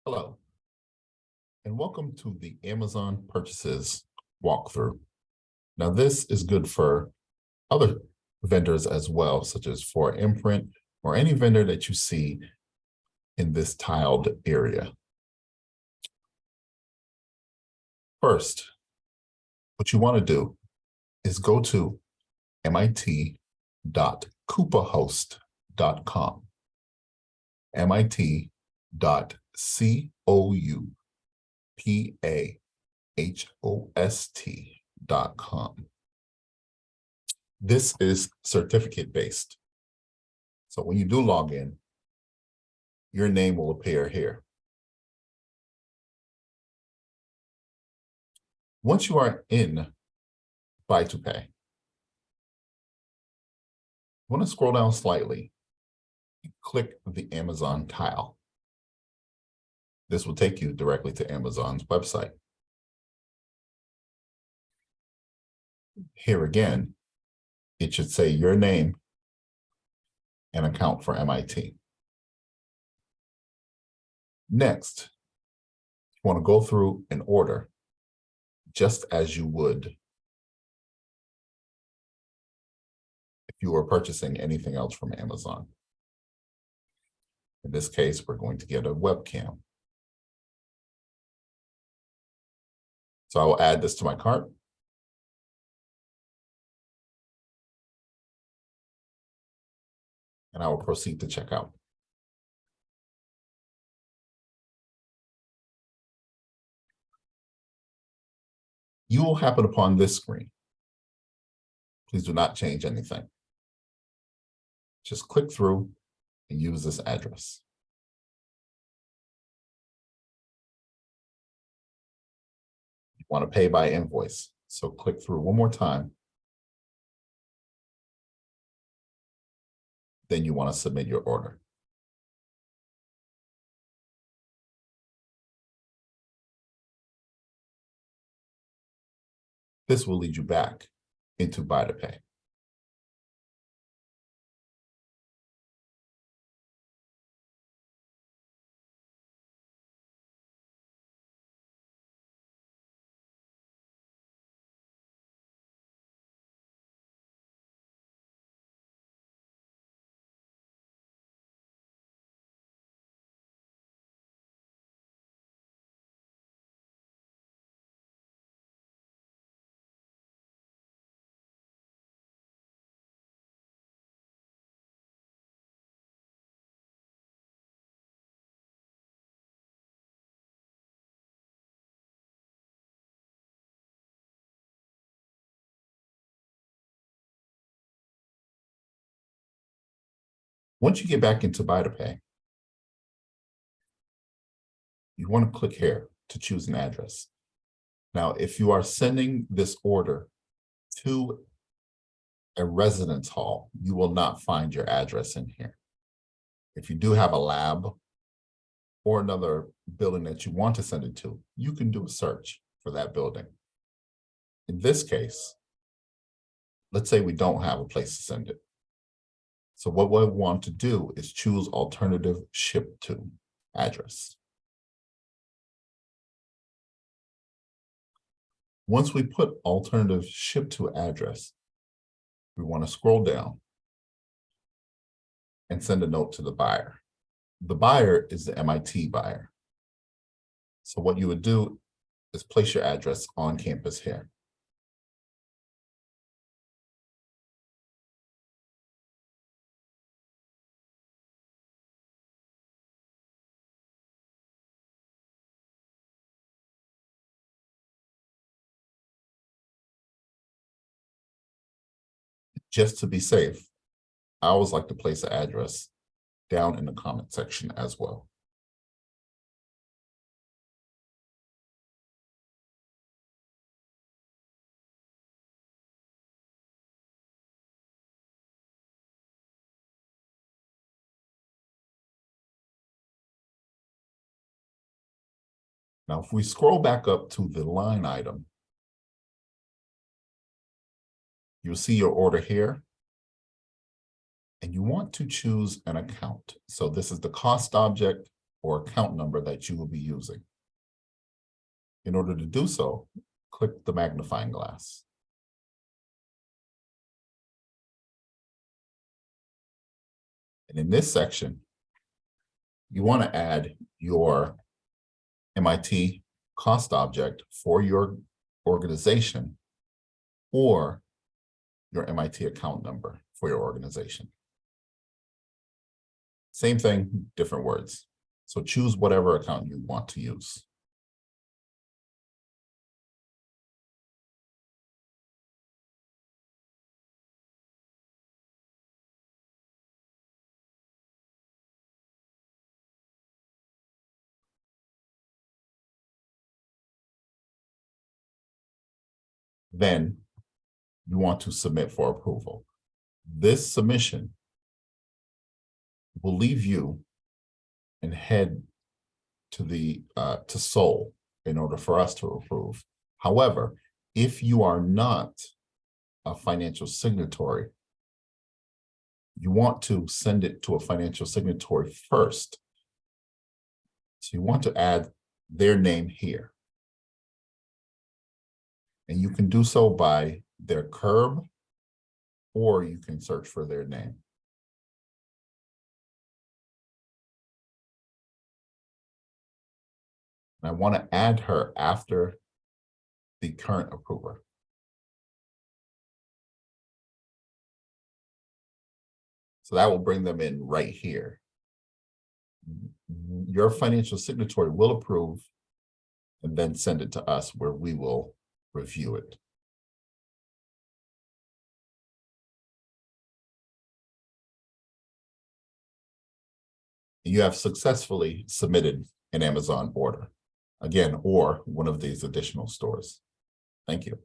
Hello, and welcome to the Amazon Purchases walkthrough. Now, this is good for other vendors as well, such as for Imprint or any vendor that you see in this tiled area. First, what you want to do is go to mit.coupahost.com, mit.coupahost.com. This is certificate based. So when you do log in, your name will appear here. Once you are in Buy2Pay, you want to scroll down slightly and click the Amazon tile. This will take you directly to Amazon's website. Here again, it should say your name and account for MIT. Next, you want to go through an order just as you would if you were purchasing anything else from Amazon. In this case, we're going to get a webcam. So I will add this to my cart. And I will proceed to check out. You will happen upon this screen. Please do not change anything. Just click through and use this address. You want to pay by invoice, so click through one more time. Then you want to submit your order. This will lead you back into Buy2Pay. Once you get back into Buy2Pay, you want to click here to choose an address. Now, if you are sending this order to a residence hall, you will not find your address in here. If you do have a lab or another building that you want to send it to, you can do a search for that building. In this case, let's say we don't have a place to send it. So what we want to do is choose alternative ship to address. Once we put alternative ship to address, we want to scroll down and send a note to the buyer. The buyer is the MIT buyer. So what you would do is place your address on campus here. Just to be safe, I always like to place an address down in the comment section as well. Now, if we scroll back up to the line item, you'll see your order here. And you want to choose an account. So this is the cost object or account number that you will be using. In order to do so, click the magnifying glass. And in this section, you want to add your MIT cost object for your organization or your MIT account number for your organization. Same thing, different words. So choose whatever account you want to use. Then you want to submit for approval. This submission will leave you and head to the to Seoul in order for us to approve. However, if you are not a financial signatory, you want to send it to a financial signatory first. So you want to add their name here. And you can do so by their CURB, or you can search for their name. And I want to add her after the current approver. So that will bring them in right here. Your financial signatory will approve and then send it to us where we will review it. You have successfully submitted an Amazon order, again, or one of these additional stores. Thank you.